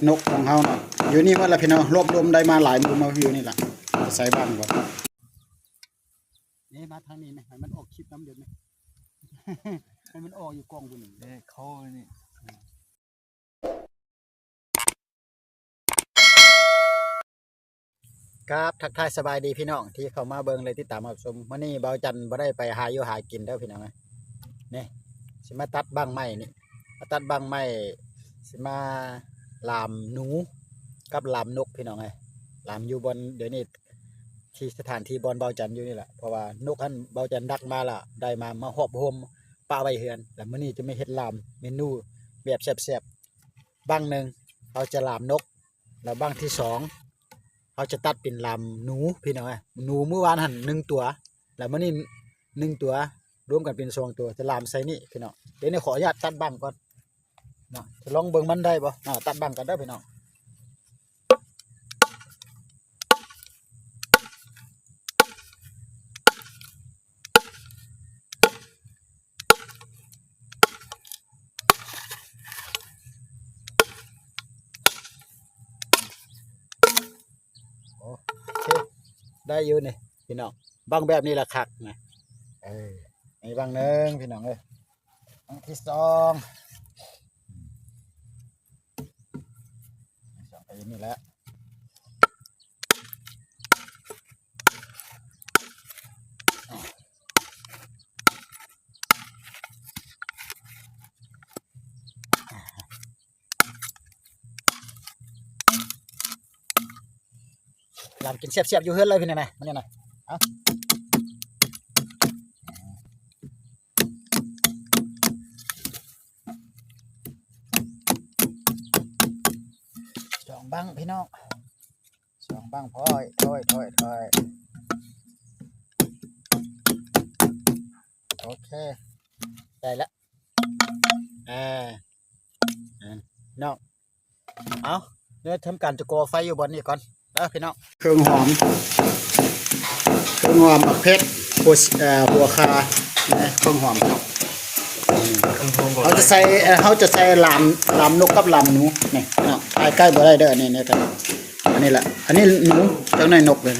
นกของเขาเนาะอยู่นี่ว่าละพี่น้องรวบรวมได้มาหลายมือมาอยู่นี่แหละใส่บ้างก่อนนี่มาทางนี้ไหมให้มันออกคลิปน้ำเดือดไหม ให้มันออกอยู่กองบุญนี่เขานี่ครับทักทายสบายดีพี่น้องที่เข้ามาเบิ่งเลยที่ตามมาชมวันนี้เบาจันบ่ได้ไปหาอยู่หากินแล้วพี่น้องนี่สิมาตัดบ้างไม้นี่มาตัดบ้างไม้สิมาลามหนูกับลามนกพี่น้องไงลามอยู่บนเดี๋ยวนี้ที่สถานที่บอนเบาจันอยู่นี่แหละเพราะว่านกอันเบาจันดักมาละได้มาหอบโฮมป้าใบเฮือนแล้วมื้อนี้จะไม่เฮ็ดลามเมนูแบบแซ่บๆบ้างหนึ่งเราจะลามนกแล้วบ้างที่สองเราจะตัดเป็นลามหนูพี่น้องไงหนูเมื่อวานหั่น1 ตัวแล้วมื้อนี้1 ตัวรวมกันเป็น2 ตัวจะลามใส่นี่พี่น้องเดี๋ยวนี้ขออนุญาตตัดบ้างก่อนเนาะจะลองเบิ่งมันได้บ่ตัดบ้างกันได้พี่น้องโอเคได้อยู่นี่พี่น้องบ้างแบบนี้ละคักนะนี่บ้างหนึ่งพี่น้องบ้างที่สองไปนี่แหละลำกินเสียบๆอยู่เฮือนเลยพี่น้องมันนี่นะเอา2 บังพี่น้อง2 บังพอยถอยโอเคได้แล้วน้องเอาเดี๋ยวทำการจะก่อไฟอยู่บนนี้ก่อนพี่น้องเครื่องหอมผักเพชรหัวคาเครื่องหอมครับเขาจะใส่ลามนกกับลามหนูนี่เนาะใกล้บ่ได้เด้อนี่ครับอันนี้แหละอันนี้หนูจังในนกเลย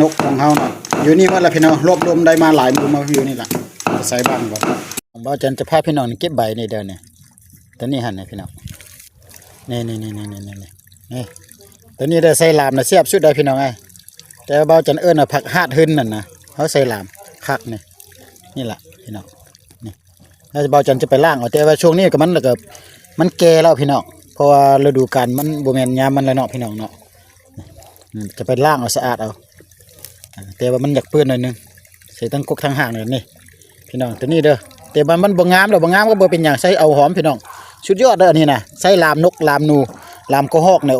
นกของเขาเนาะอยู่นี่ว่าละพี่น้องรวบรวมได้มาหลายมือมาอยู่นี่แหละใส่บ้างก่อนผมว่าจะพาพี่น้องเก็บใบนี่เด้อเนี่ยตัวนี้หั่นนี่พี่น้องนี่ตัวนี้ได้ใส่ลามนะเสียบสุดได้พี่น้องไงแต่เบาจันผักหาดหึนนั่นนะเขาใส่ลามคักนี่แหละพี่น้องนี่แล้วเบาจันจะไปล่างเอาแต่ว่าช่วงนี้กับมันแล้วก็มันแก่แล้วพี่น้องเพราะว่าฤดูกาลมันบ่แม่นยามมันแล้วเนาะพี่น้องเนาะจะไปล่างเอาสะอาดเอาแต่ว่ามันอยากเปื้อนหน่อยนึงใส่ทั้งกกทั้งห่างเลยนี่พี่น้องตัวนี้เด้อแต่มันบ่งามก็บ่เป็นอย่างใส่เอาหอมพี่น้องชุดยอดเด้ออันนี้นะใส่ลามนกลามนูลามกระหอกเนี่ย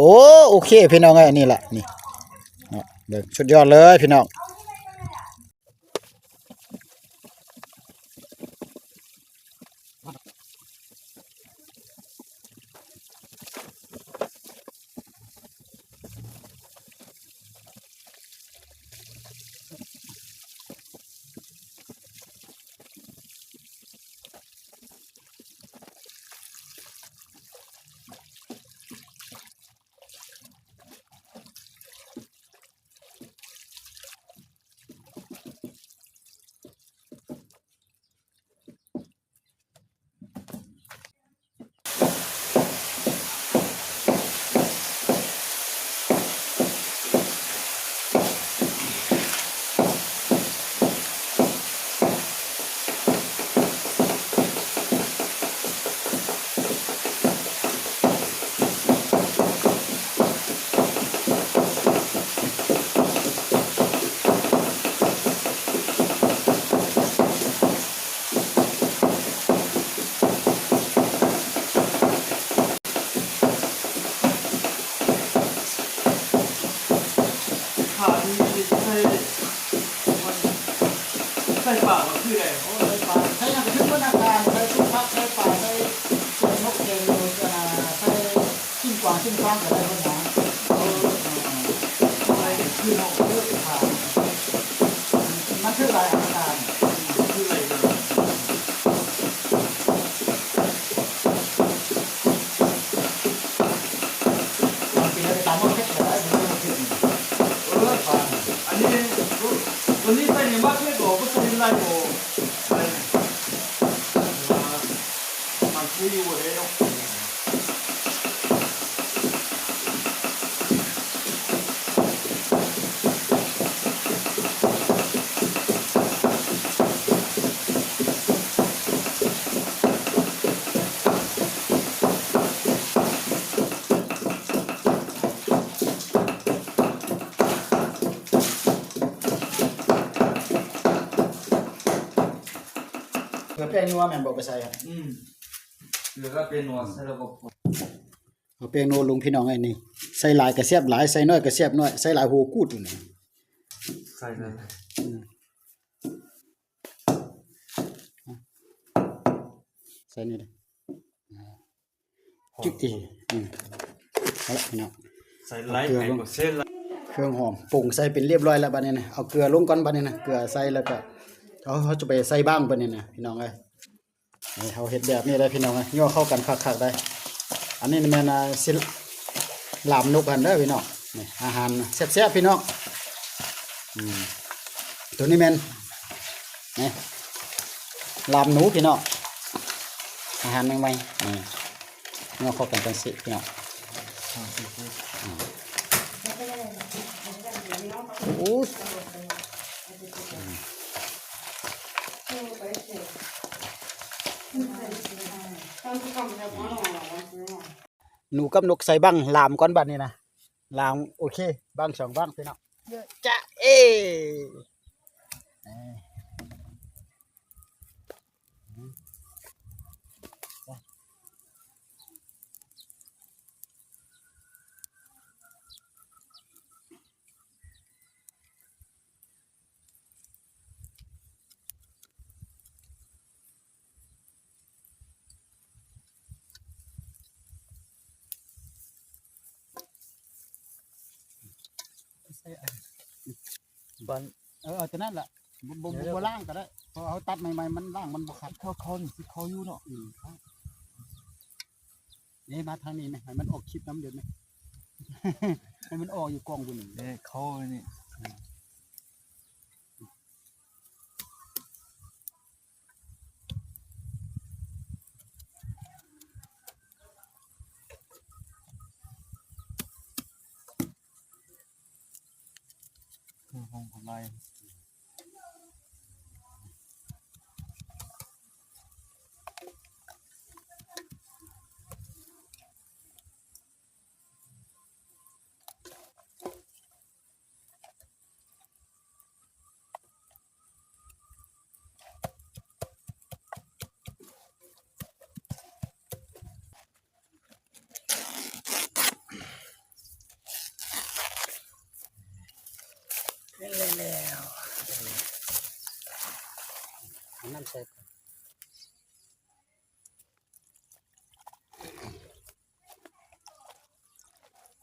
โอเคพี่น้องไงอันนี้แหละนี่เดี๋ยวชุดยอดเลยพี่น้องใส่ปากมันคืออะไร ใช้ยังกระทึกพนักงานใช้ชุดพักใช้ป่าใช้นกเกงใช้ชิ้นกวางชิ้นฟางอะไรพวกนั้นอะไรคือเราเลือกทาง มันคือลายอาการคืออะไรเนี่ย เ วันนี้ใส่ในมากเพื่อโกก็ใส่ลายโกใส่มันคุยอยู่เลยเนาะเกลือแป้งนัวแม่นบ่ไปใส่ครับ เหลือก็เป็นหนวดใส่ระบบ เอาแป้งนัวลงพี่น้องไอ้นี่ใส่หลายก็แซ่บหลายใส่น้อยก็แซ่บน้อยใส่หลายโหกูดอยู่นี่ ใส่เลย ใส่นี่เด้อจุ๊กอีเอาละพี่น้อง ใส่ไลท์ไก่กับเส้นละ เครื่องหอมปรุงใส่เป็นเรียบร้อยแล้วบัดนี้นะเอาเกลือลงก่อนบัดนี้นะเกลือใส่แล้วก็เขาจะไปใส่บ้างบัดนี้นะพี่น้องเอ้ยนี่เฮาเฮ็ดแบบนี้ได้พี่น้องเอ้ยย่อเข้ากันคักๆได้อันนี้แม่นสิลาบนกกันเด้อพี่น้องนี่อาหารแซ่บๆพี่น้องตัวนี้แม่นนี่ลาบหนูพี่น้องอาหารใหม่ๆนี่ย่อเข้ากันจังซี่พี่น้องโอ้ยหนูกับนกใส่บ้างลามก่อนบัดนี้นะลามโอเคบ้างสองบ้างพี่น้องจะบัน เอาตัวนั้นแหละบ่ล่างก็ได้เพราะเขาตัดใหม่ๆมันล่างมันบ่ขัด เขานี่ที่เขาอยู่เนาะ นี่มาทางนี้ไหมให้มันออกคลิปน้ำเดือดไหม ให้มันออกอยู่กองบุญ เนี่ยเขานี่คือห้องทำไร แล้วน้ำใส่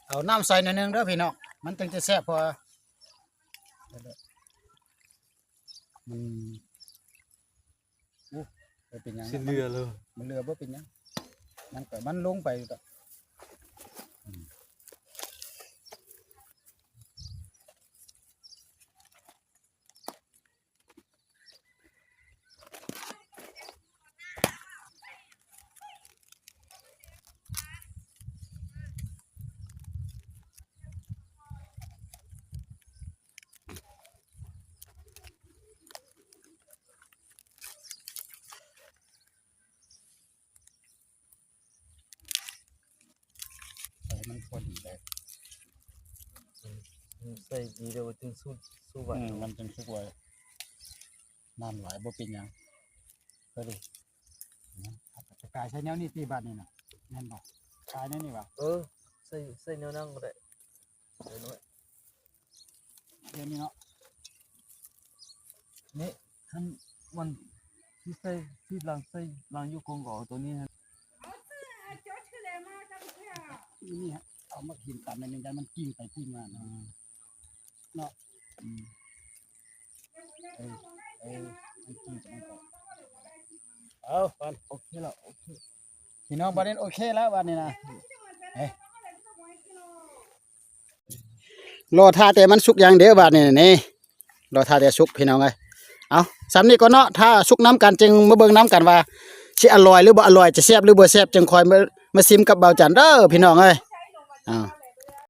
เอาน้ำใส่หน่อยหนึงเด้อพี่น้องมันถึงจะแซ่บพอมันบ่เป็นหยัง สิ้นเรือเลย มันเรือบ่เป็นหยังมันก็มันลงไปต่อใส่มันพอดีเลย ใส่ดีเดี๋ยวถึงสู้ไหว มันจังสุกไว้น้ำหลายบ่เป็นหยังก็ดิจะกายใช้แนวนี้ที่บ้านนี่น่ะแม่นบ่กายแนวนี้ว่ะ ใส่เนื้อนั่งก็ได้เดี๋ยวน้อย เดี๋ยวนี้เนาะ นี่ท่านวันที่ใส่ที่หลังใส่หลังอยู่กองก่อตัวนี้ฮะ นี่ฮะเอามากินตามในนึงกันมันกิ้งไปกิ้งมาเนาะเนาะมันกิ้งไปมันก็เอาปัน โอเคแล้วโอเค พี่น้องประเด็นโอเคแล้ววันนี้นะรอท่าแต่มันสุกอย่างเดียวบาดนี่นี่ รอท่าแต่สุกพี่น้องเอ้ยเอาสำนี้ก็เนาะถ้าสุกน้ำกันจึงมาเบิ่งน้ำกันว่าสิอร่อยหรือบ่อร่อยจะแซ่บหรือบ่แซ่บจึงคอยมาซิมกับเบาจันเด้อพี่น้องเอ้ยอ่า